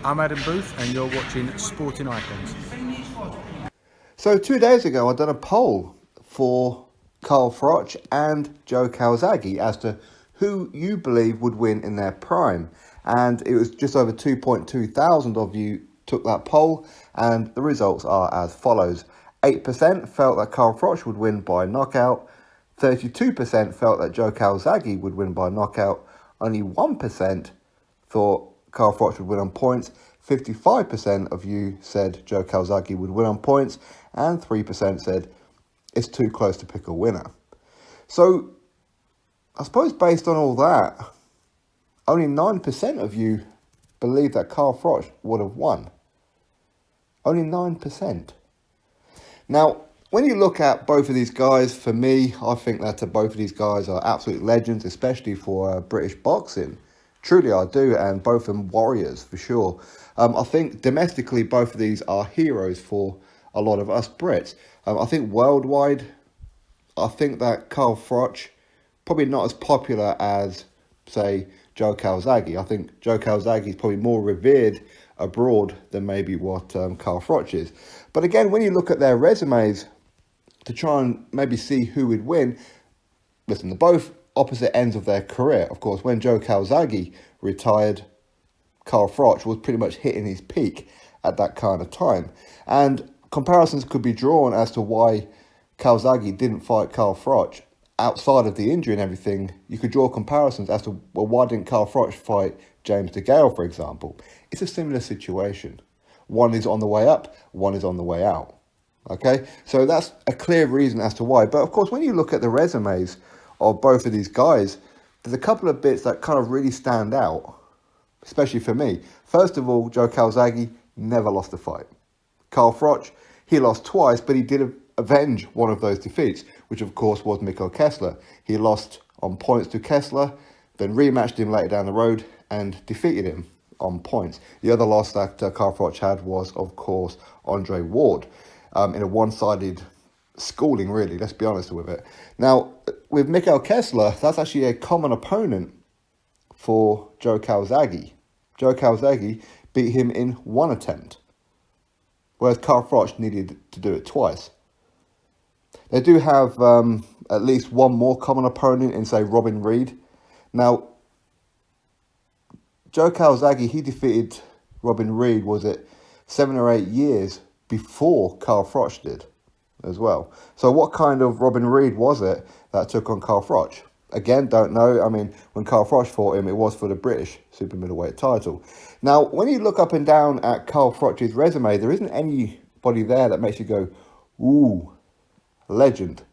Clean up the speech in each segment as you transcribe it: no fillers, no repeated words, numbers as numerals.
I'm Adam Booth, and you're watching Sporting Icons. So 2 days ago, I done a poll for Carl Froch and Joe Calzaghe as to who you believe would win in their prime. And it was just over 2.2 thousand of you took that poll, and the results are as follows. 8% felt that Carl Froch would win by knockout, 32% felt that Joe Calzaghe would win by knockout, only 1% thought Carl Froch would win on points, 55% of you said Joe Calzaghe would win on points, and 3% said it's too close to pick a winner. So, I suppose based on all that, only 9% of you believe that Carl Froch would have won. Only 9%. Now, when you look at both of these guys, for me, I think that both of these guys are absolute legends, especially for British boxing. Truly, I do, and both of them warriors, for sure. I think domestically, both of these are heroes for a lot of us Brits. I think worldwide, I think that Carl Froch, probably not as popular as, say, Joe Calzaghe. I think Joe Calzaghe is probably more revered abroad than maybe what Carl Froch is. But again, when you look at their resumes to try and maybe see who would win, listen, they're both opposite ends of their career. Of course, when Joe Calzaghe retired, Carl Froch was pretty much hitting his peak at that kind of time. And comparisons could be drawn as to why Calzaghe didn't fight Carl Froch. Outside of the injury and everything, you could draw comparisons as to, well, why didn't Carl Froch fight James DeGale, for example? It's a similar situation. One is on the way up, one is on the way out. Okay, so that's a clear reason as to why. But of course, when you look at the resumes of both of these guys, there's a couple of bits that kind of really stand out, especially for me. First of all, Joe Calzaghe never lost a fight. Carl Froch, he lost twice, but he did avenge one of those defeats, which of course was Mikkel Kessler. He lost on points to Kessler, then rematched him later down the road and defeated him on points. The other loss that Carl Froch had was, of course, Andre Ward, in a one-sided schooling, really, let's be honest with it. Now, with Mikkel Kessler, that's actually a common opponent for Joe Calzaghe. Joe Calzaghe beat him in one attempt, whereas Carl Froch needed to do it twice. They do have at least one more common opponent in, say, Robin Reed. Now, Joe Calzaghe, he defeated Robin Reed, was it 7 or 8 years before Carl Froch did as well. So what kind of Robin Reed was it that took on Carl Froch? Again, don't know. I mean, when Carl Froch fought him, it was for the British super middleweight title. Now, when you look up and down at Carl Froch's resume, there isn't anybody there that makes you go, ooh, legend.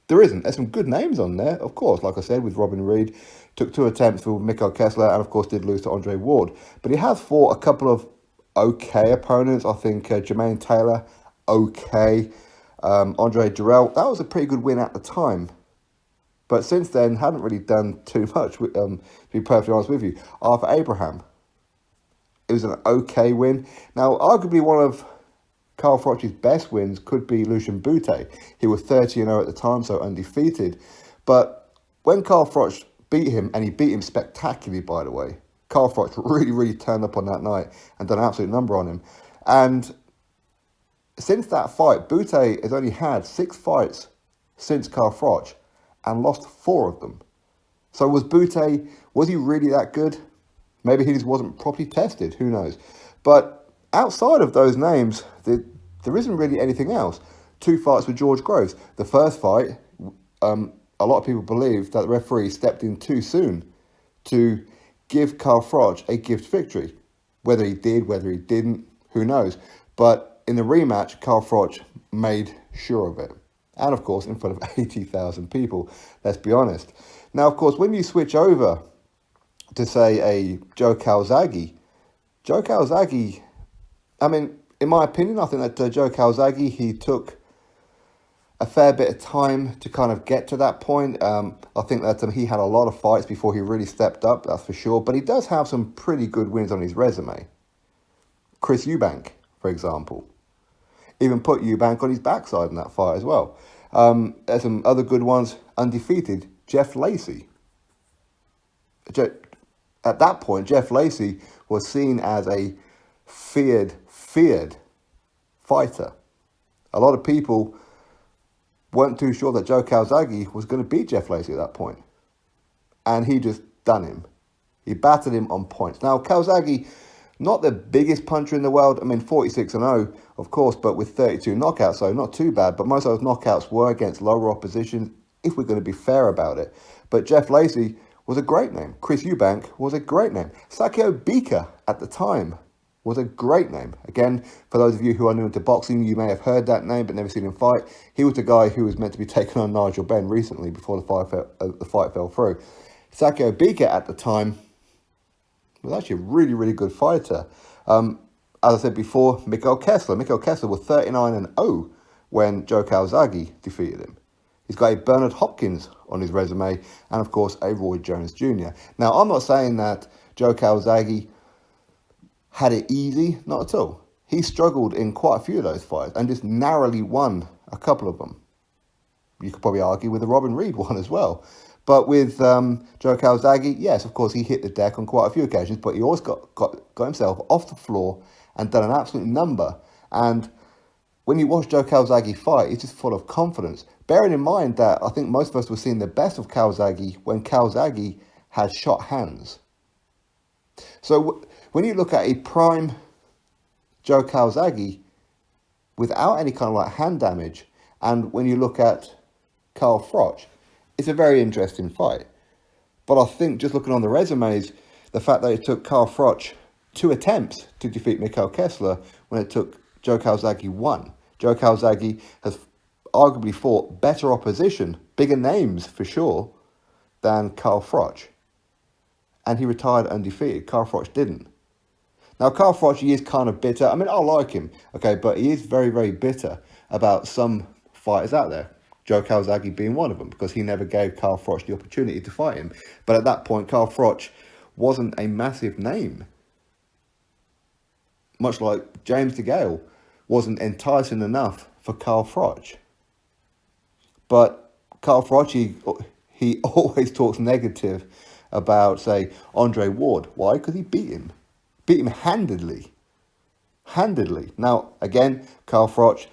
There isn't. There's some good names on there, of course. Like I said, with Robin Reed, took 2 attempts with Mikkel Kessler, and of course did lose to Andre Ward. But he has fought a couple of okay opponents. I think Jermaine Taylor, okay. Andre Durrell, that was a pretty good win at the time. But since then, hadn't really done too much, to be perfectly honest with you. Arthur Abraham, it was an okay win. Now, arguably one of Carl Froch's best wins could be Lucian Bute. He was 30-0 at the time, so undefeated. But when Carl Froch beat him, and he beat him spectacularly, by the way, Carl Froch really turned up on that night and done an absolute number on him. And since that fight, Bute has only had 6 fights since Carl Froch and lost 4 of them. So was he really that good? Maybe he just wasn't properly tested, who knows. But outside of those names, there isn't really anything else. 2 fights with George Groves. The first fight, a lot of people believe that the referee stepped in too soon to give Carl Froch a gift victory. Whether he did, whether he didn't, who knows. But in the rematch, Carl Froch made sure of it. And of course, in front of 80,000 people, let's be honest. Now, of course, when you switch over to, say, a Joe Calzaghe, I mean, in my opinion, I think that Joe Calzaghe, he took a fair bit of time to kind of get to that point. I think that he had a lot of fights before he really stepped up, that's for sure. But he does have some pretty good wins on his resume. Chris Eubank, for example. Even put Eubank on his backside in that fight as well. There's some other good ones. Undefeated, Jeff Lacey. at that point, Jeff Lacey was seen as a feared fighter. A lot of people weren't too sure that Joe Calzaghe was going to beat Jeff Lacey at that point. And he just done him. He battered him on points. Now, Calzaghe, not the biggest puncher in the world. I mean, 46-0, of course, but with 32 knockouts, so not too bad. But most of those knockouts were against lower opposition, if we're going to be fair about it. But Jeff Lacey was a great name. Chris Eubank was a great name. Sakio Bika at the time was a great name. Again, for those of you who are new into boxing, you may have heard that name but never seen him fight. He was the guy who was meant to be taking on Nigel Benn recently before the fight fell through. Sakio Bika at the time was actually a really, really good fighter. As I said before, Mikhail Kessler. Mikhail Kessler was 39-0 when Joe Calzaghe defeated him. He's got a Bernard Hopkins on his resume and, of course, a Roy Jones Jr. Now, I'm not saying that Joe Calzaghe had it easy, not at all. He struggled in quite a few of those fights and just narrowly won a couple of them. You could probably argue with the Robin Reed one as well. But with Joe Calzaghe, yes, of course, he hit the deck on quite a few occasions, but he always got himself off the floor and done an absolute number. And when you watch Joe Calzaghe fight, he's just full of confidence. Bearing in mind that I think most of us were seeing the best of Calzaghe when Calzaghe had shot hands. So when you look at a prime Joe Calzaghe without any kind of like hand damage, and when you look at Carl Froch, it's a very interesting fight. But I think just looking on the resumes, the fact that it took Carl Froch 2 attempts to defeat Mikhail Kessler when it took Joe Calzaghe 1. Joe Calzaghe has arguably fought better opposition, bigger names for sure, than Carl Froch. And he retired undefeated. Carl Froch didn't. Now, Carl Froch, he is kind of bitter. I mean, I like him, okay, but he is very, very bitter about some fighters out there. Joe Calzaghe being one of them, because he never gave Carl Froch the opportunity to fight him. But at that point, Carl Froch wasn't a massive name. Much like James DeGale wasn't enticing enough for Carl Froch. But Carl Froch, he always talks negative about, say, Andre Ward. Why? Because he beat him. Beat him handedly. Now, again, Carl Froch,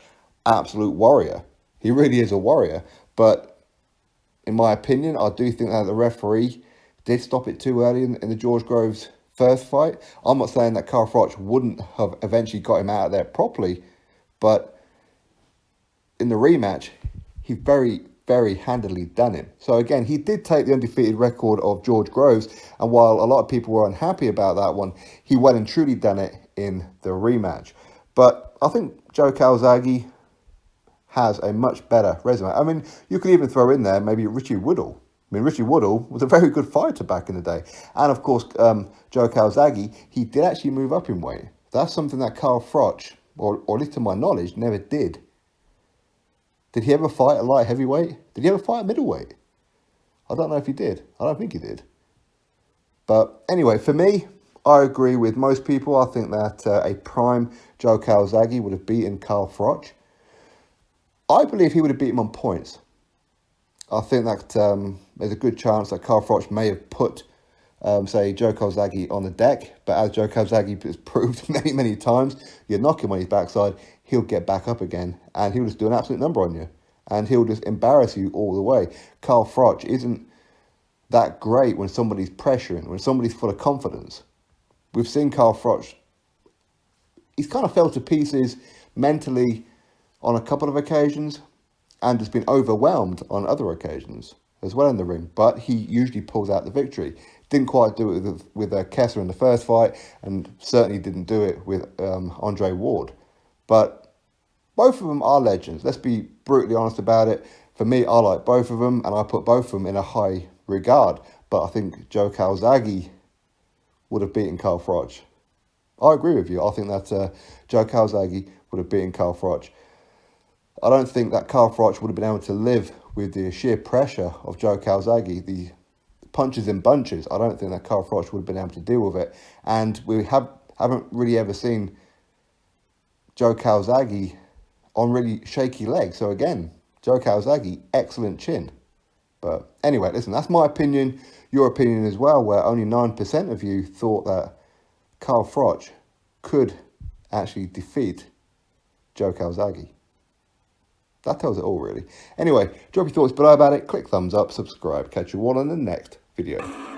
absolute warrior. He really is a warrior. But in my opinion, I do think that the referee did stop it too early in the George Groves first fight. I'm not saying that Carl Froch wouldn't have eventually got him out of there properly, but in the rematch, he very, very handily done him. So again, he did take the undefeated record of George Groves, and while a lot of people were unhappy about that one, he well and truly done it in the rematch. But I think Joe Calzaghe has a much better resume. I mean, you could even throw in there maybe Richie Woodall. I mean, Richie Woodall was a very good fighter back in the day. And of course, Joe Calzaghe, he did actually move up in weight. That's something that Carl Froch, or at least to my knowledge, never did. Did he ever fight a light heavyweight? Did he ever fight a middleweight? I don't know if he did. I don't think he did. But anyway, for me, I agree with most people. I think that a prime Joe Calzaghe would have beaten Carl Froch. I believe he would have beat him on points. I think that there's a good chance that Carl Froch may have put, say, Joe Calzaghe on the deck. But as Joe Calzaghe has proved many, many times, you knock him on his backside, he'll get back up again. And he'll just do an absolute number on you. And he'll just embarrass you all the way. Carl Froch isn't that great when somebody's pressuring, when somebody's full of confidence. We've seen Carl Froch, he's kind of fell to pieces mentally on a couple of occasions and has been overwhelmed on other occasions as well in the ring. But he usually pulls out the victory. Didn't quite do it with Kessler in the first fight, and certainly didn't do it with Andre Ward. But both of them are legends. Let's be brutally honest about it. For me, I like both of them, and I put both of them in a high regard. But I think Joe Calzaghe would have beaten Carl Froch. I agree with you. I think that Joe Calzaghe would have beaten Carl Froch. I don't think that Carl Froch would have been able to live with the sheer pressure of Joe Calzaghe, the punches in bunches. I don't think that Carl Froch would have been able to deal with it. And we haven't really ever seen Joe Calzaghe on really shaky legs. So again, Joe Calzaghe, excellent chin. But anyway, listen, that's my opinion. your opinion as well, where only 9% of you thought that Carl Froch could actually defeat Joe Calzaghe. That tells it all, really. Anyway, drop your thoughts below about it, click thumbs up, subscribe. Catch you all in the next video.